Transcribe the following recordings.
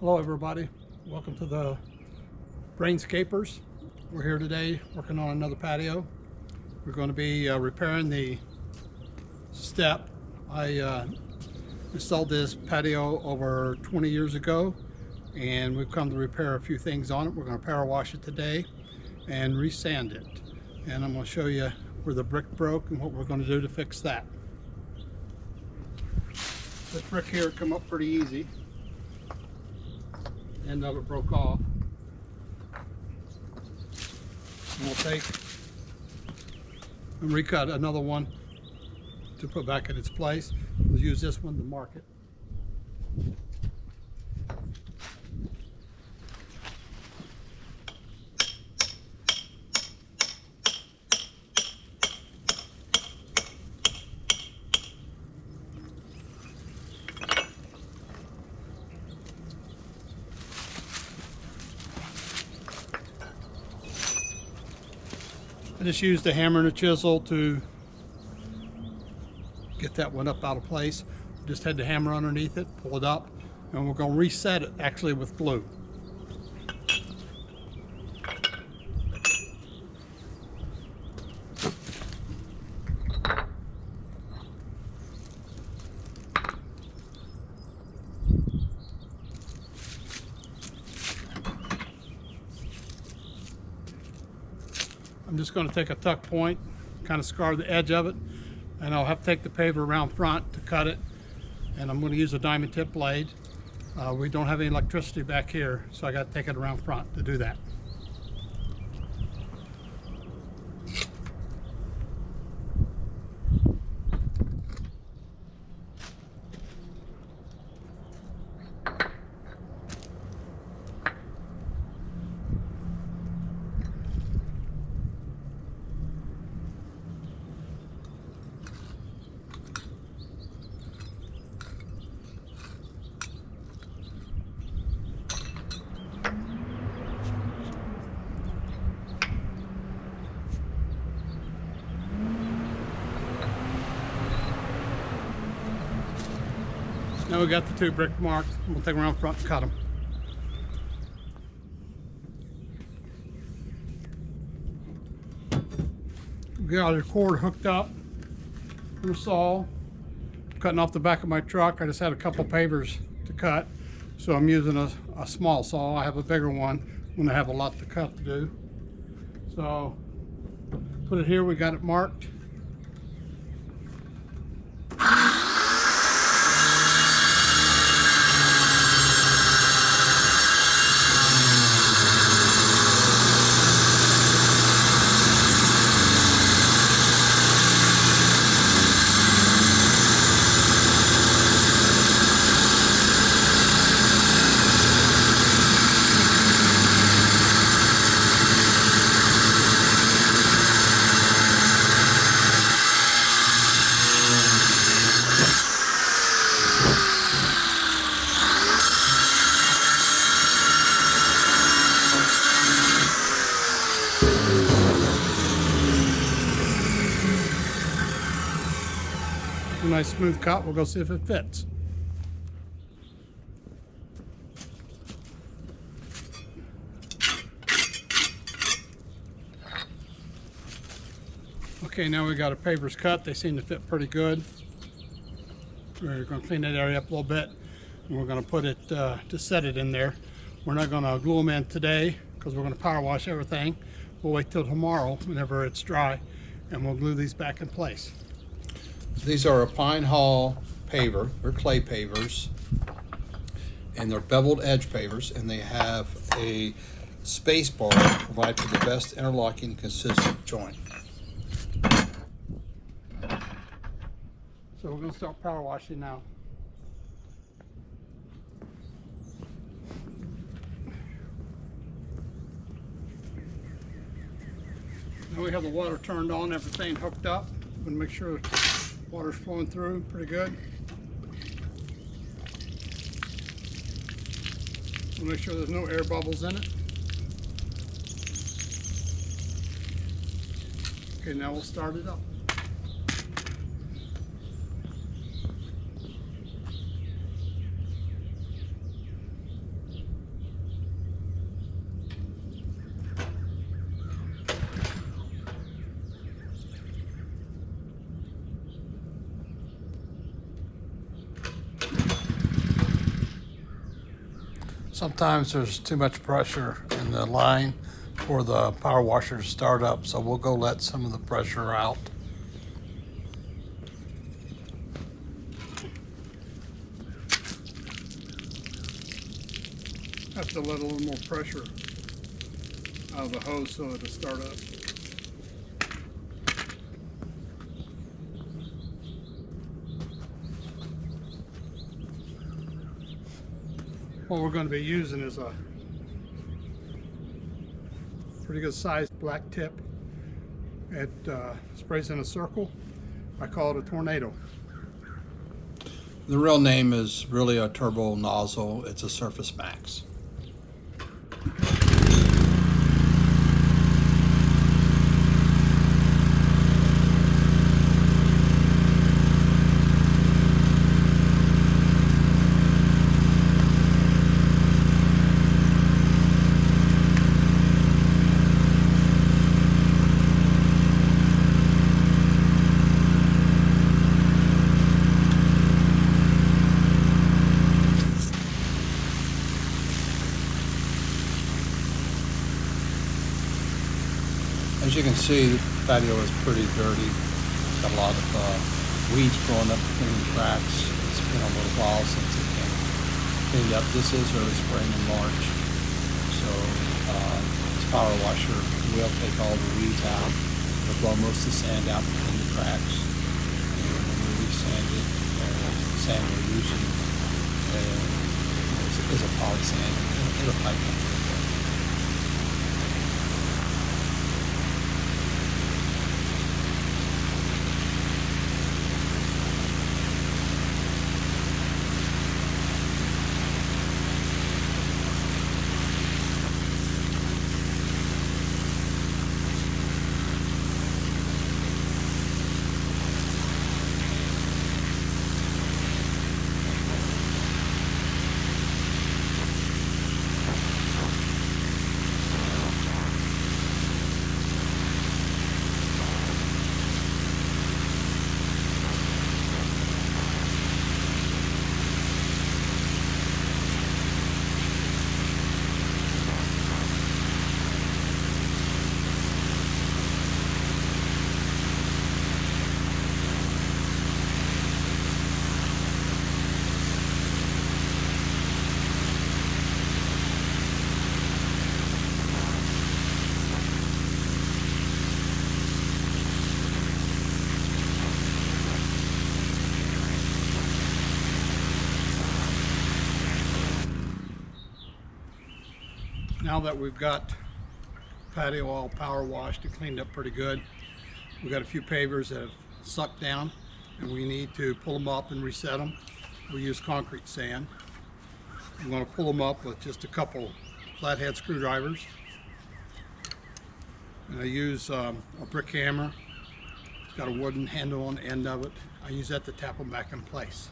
Hello everybody, welcome to the Brainscapers. We're here today working on another patio. We're going to be repairing the step. I installed this patio over 20 years ago and we've come to repair a few things on it. We're going to power wash it today and resand it. And I'm going to show you where the brick broke and what we're going to do to fix that. This brick here come up pretty easy. End of it broke off. And we'll take and recut another one to put back in its place. We'll use this one to mark it. I just used a hammer and a chisel to get that one up out of place. Just had the hammer underneath it, pull it up, and we're going to reset it actually with glue. I'm just going to take a tuck point, kind of scar the edge of it, and I'll have to take the paver around front to cut it, and I'm going to use a diamond tip blade. We don't have any electricity back here, so I got to take it around front to do that. Now we got the two brick marked. We'll take them around front and cut them. We got our cord hooked up to a saw. Cutting off the back of my truck. I just had a couple pavers to cut, so I'm using a small saw. I have a bigger one when I have a lot to cut to do. So put it here. We got it marked. A nice smooth cut. We'll go see if it fits. Okay, now we got our pavers cut. They seem to fit pretty good. We're going to clean that area up a little bit, and we're going to put it, just set it in there. We're not going to glue them in today because we're going to power wash everything. We'll wait till tomorrow whenever it's dry, and we'll glue these back in place. These are a pine haul paver. They're clay pavers, and they're beveled edge pavers, and they have a space bar to provide for the best interlocking consistent joint. So we're going to start power washing now. Now we have the water turned on, everything hooked up. I'm going to make sure water's flowing through pretty good. We'll make sure there's no air bubbles in it. Okay, now we'll start it up. Sometimes there's too much pressure in the line for the power washer to start up, so we'll go let some of the pressure out. Have to let a little more pressure out of the hose so it'll start up. What we're going to be using is a pretty good sized black tip. It sprays in a circle. I call it a tornado. The real name is really a turbo nozzle. It's a Surface Max. As you can see, the patio is pretty dirty. It's got a lot of weeds growing up between the cracks. It's been a little while since it's been cleaned up. This is early spring in March. So this power washer will take all the weeds out. It'll blow most of the sand out between the cracks. And when we re-sand it, the sand we're using is a poly sand. It'll tighten up. Now that we've got patio all power washed and cleaned up pretty good, we've got a few pavers that have sucked down and we need to pull them up and reset them. We use concrete sand. I'm going to pull them up with just a couple flathead screwdrivers. And I use a brick hammer. It's got a wooden handle on the end of it. I use that to tap them back in place.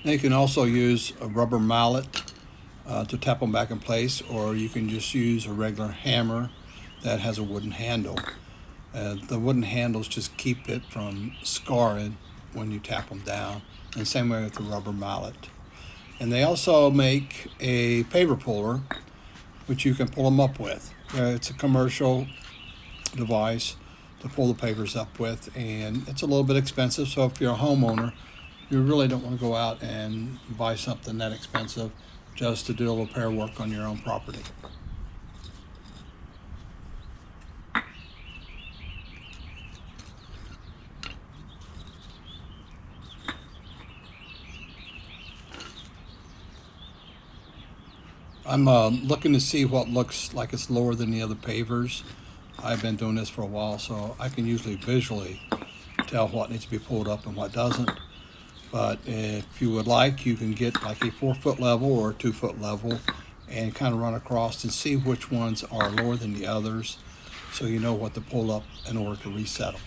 Now you can also use a rubber mallet to tap them back in place, or you can just use a regular hammer that has a wooden handle. The wooden handles just keep it from scarring when you tap them down, and same way with the rubber mallet. And they also make a paver puller, which you can pull them up with. It's a commercial device to pull the pavers up with, and it's a little bit expensive, so if you're a homeowner, you really don't want to go out and buy something that expensive just to do a little repair work on your own property. I'm looking to see what looks like it's lower than the other pavers. I've been doing this for a while, so I can usually visually tell what needs to be pulled up and what doesn't. But if you would like, you can get like a 4-foot level or a 2-foot level and kind of run across and see which ones are lower than the others, so you know what to pull up in order to reset them.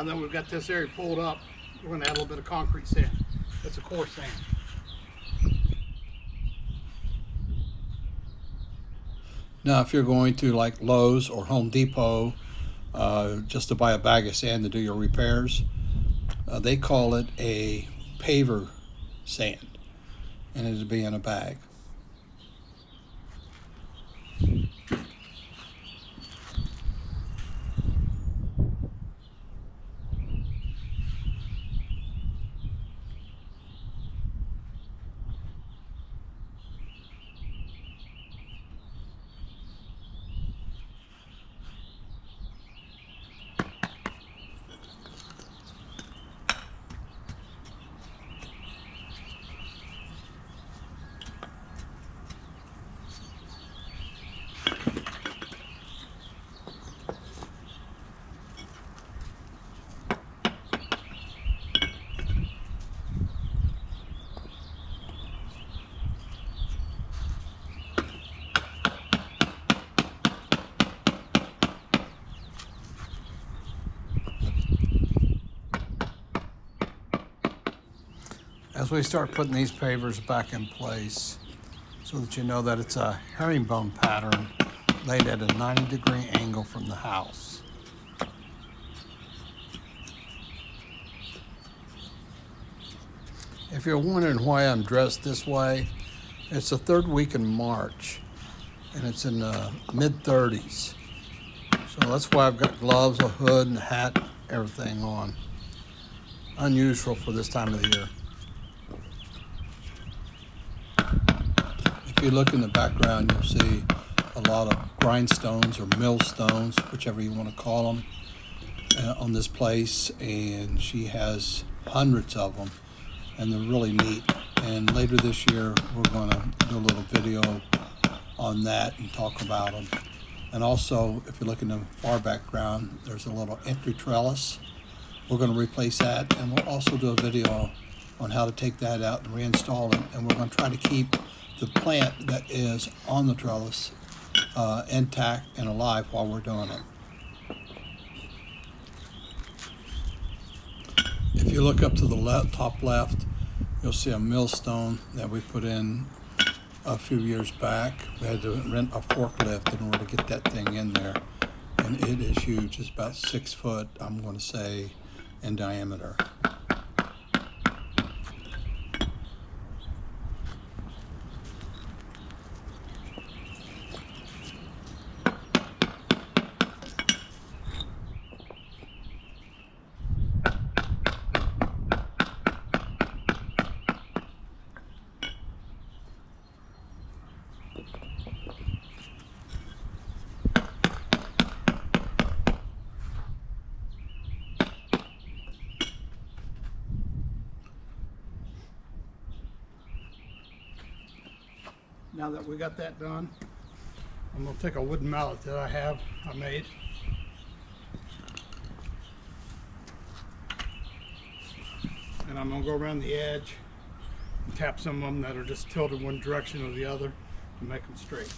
Now that we've got this area pulled up, we're going to add a little bit of concrete sand. It's a coarse sand. Now, if you're going to like Lowe's or Home Depot just to buy a bag of sand to do your repairs, they call it a paver sand, and it'll be in a bag. As we start putting these pavers back in place, so that you know that it's a herringbone pattern laid at a 90-degree angle from the house. If you're wondering why I'm dressed this way, it's the third week in March, and it's in the mid-30s. So that's why I've got gloves, a hood, and a hat, everything on. Unusual for this time of the year. If you look in the background, you'll see a lot of grindstones or millstones, whichever you want to call them, on this place, and she has hundreds of them, and they're really neat. And later this year, we're going to do a little video on that and talk about them. And also, if you look in the far background, there's a little entry trellis. We're going to replace that, and we'll also do a video on how to take that out and reinstall it. And we're going to try to keep the plant that is on the trellis intact and alive while we're doing it. If you look up to the top left, you'll see a millstone that we put in a few years back. We had to rent a forklift in order to get that thing in there, and it is huge. It's about 6 foot, I'm going to say, in diameter. Now that we got that done, I'm going to take a wooden mallet that I made. And I'm going to go around the edge and tap some of them that are just tilted one direction or the other and make them straight.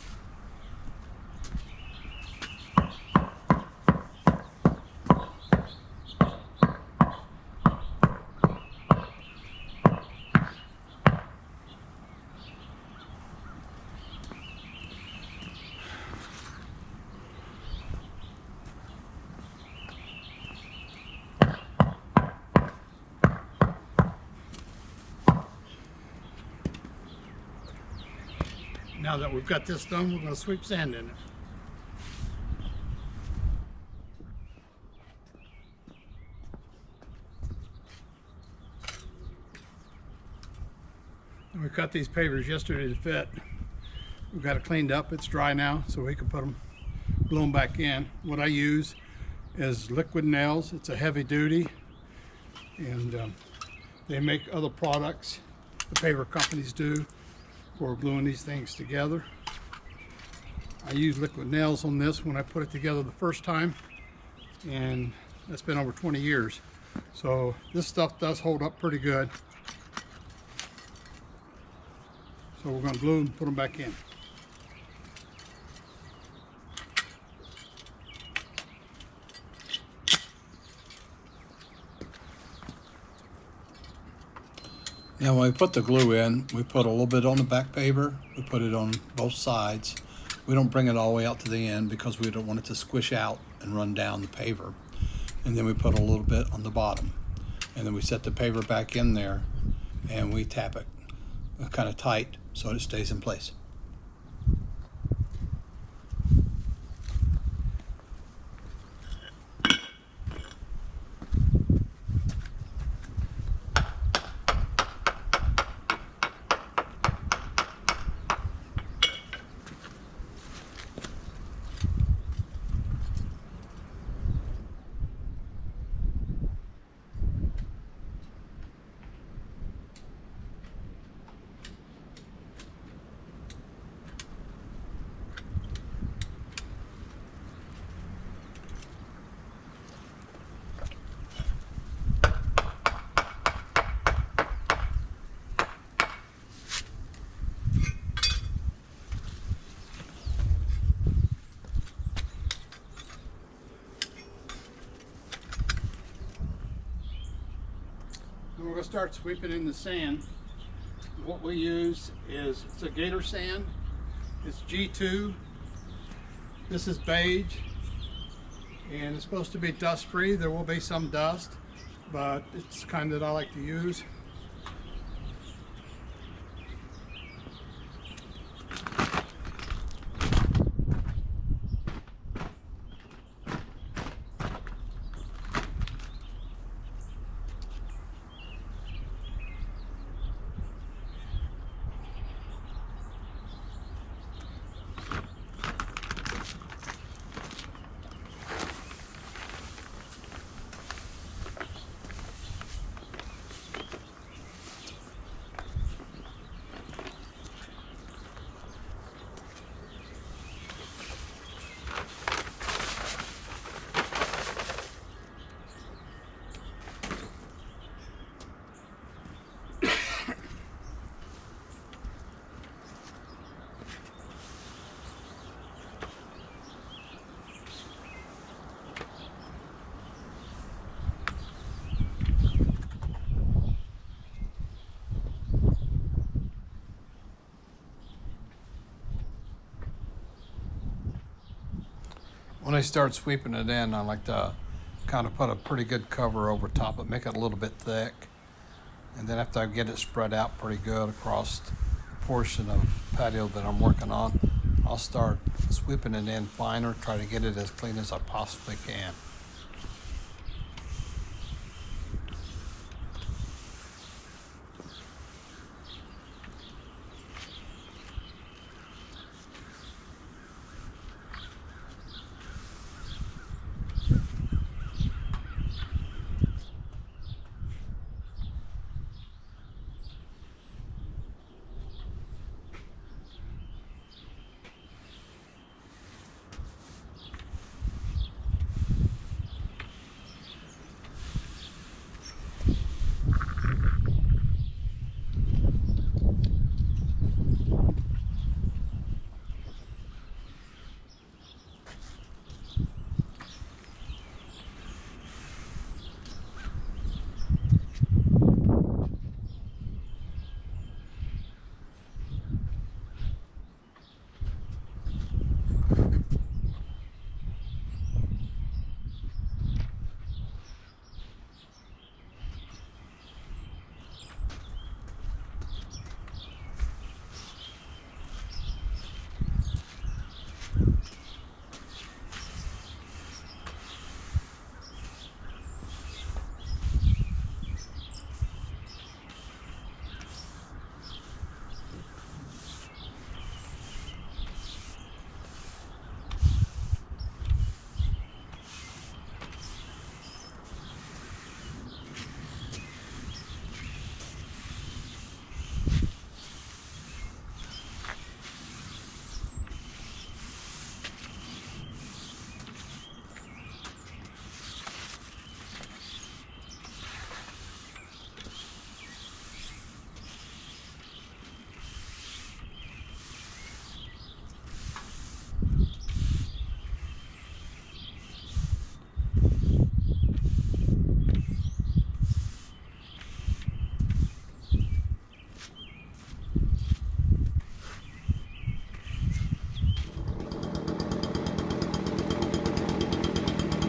Now that we've got this done, we're going to sweep sand in it. And we cut these pavers yesterday to fit. We've got it cleaned up. It's dry now, so we can put them, glue them back in. What I use is liquid nails. It's a heavy duty, and they make other products. The paver companies do, for gluing these things together. I used liquid nails on this when I put it together the first time, and that's been over 20 years. So this stuff does hold up pretty good. So we're going to glue and put them back in. Now, when we put the glue in, we put a little bit on the back paver. We put it on both sides. We don't bring it all the way out to the end because we don't want it to squish out and run down the paver. And then we put a little bit on the bottom. And then we set the paver back in there and we tap it kind of tight so it stays in place. And we're going to start sweeping in the sand. What we use is, it's a gator sand. It's G2. This is beige. And it's supposed to be dust free. There will be some dust, but it's the kind that I like to use. When I start sweeping it in, I like to kind of put a pretty good cover over top of it, make it a little bit thick. And then after I get it spread out pretty good across the portion of patio that I'm working on, I'll start sweeping it in finer, try to get it as clean as I possibly can.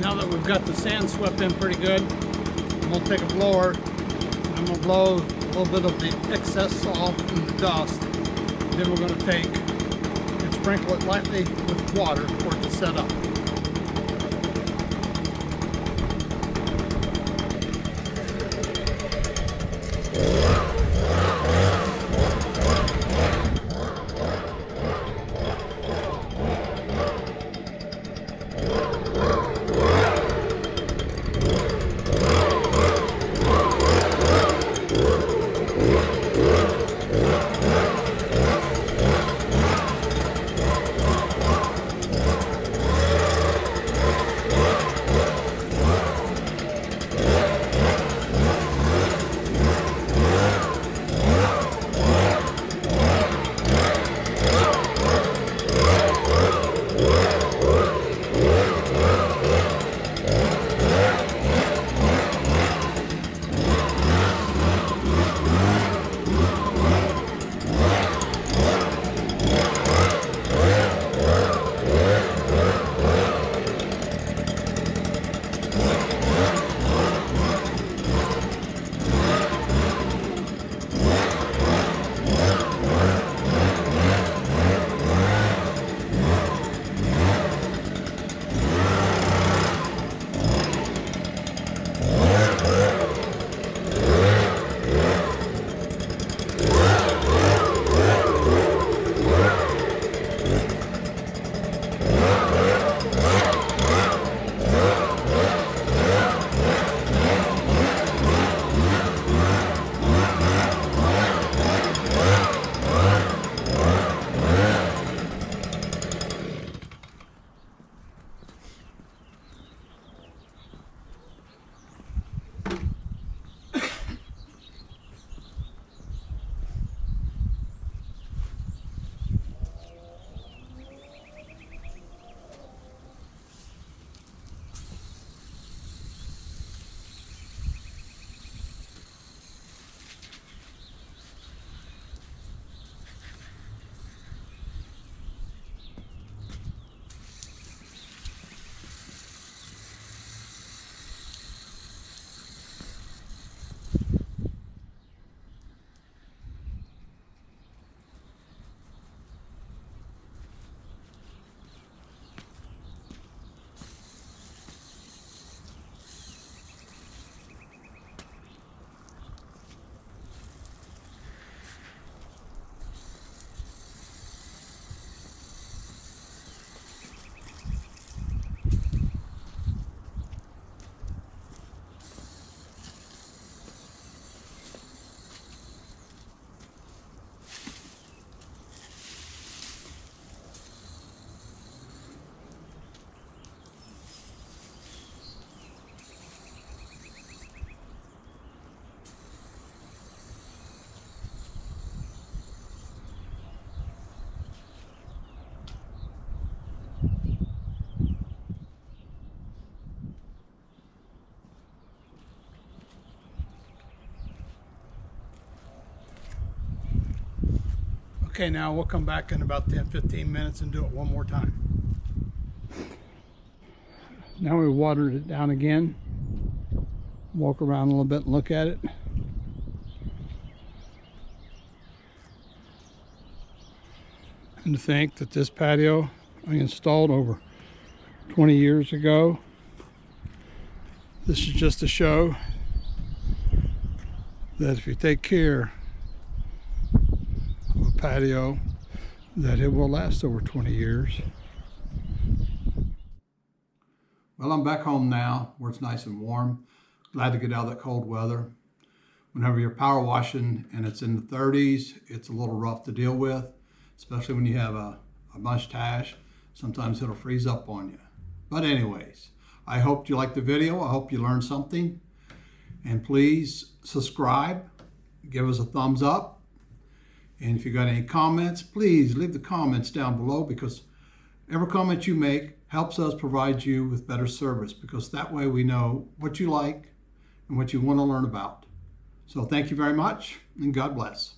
Now that we've got the sand swept in pretty good, I'm going to take a blower. I'm going to blow a little bit of the excess off and the dust. Then we're going to take and sprinkle it lightly with water for it to set up. Okay, now we'll come back in about 10-15 minutes and do it one more time. Now we watered it down again. Walk around a little bit and look at it. And to think that this patio I installed over 20 years ago. This is just to show that if you take care of a patio, that it will last over 20 years. Well, I'm back home now where it's nice and warm. Glad to get out of that cold weather. Whenever you're power washing and it's in the 30s, it's a little rough to deal with, especially when you have a mustache. Sometimes it'll freeze up on you. But anyways, I hope you liked the video. I hope you learned something. And please subscribe, give us a thumbs up. And if you got any comments, please leave the comments down below, because every comment you make helps us provide you with better service, because that way we know what you like and what you want to learn about. So thank you very much, and God bless.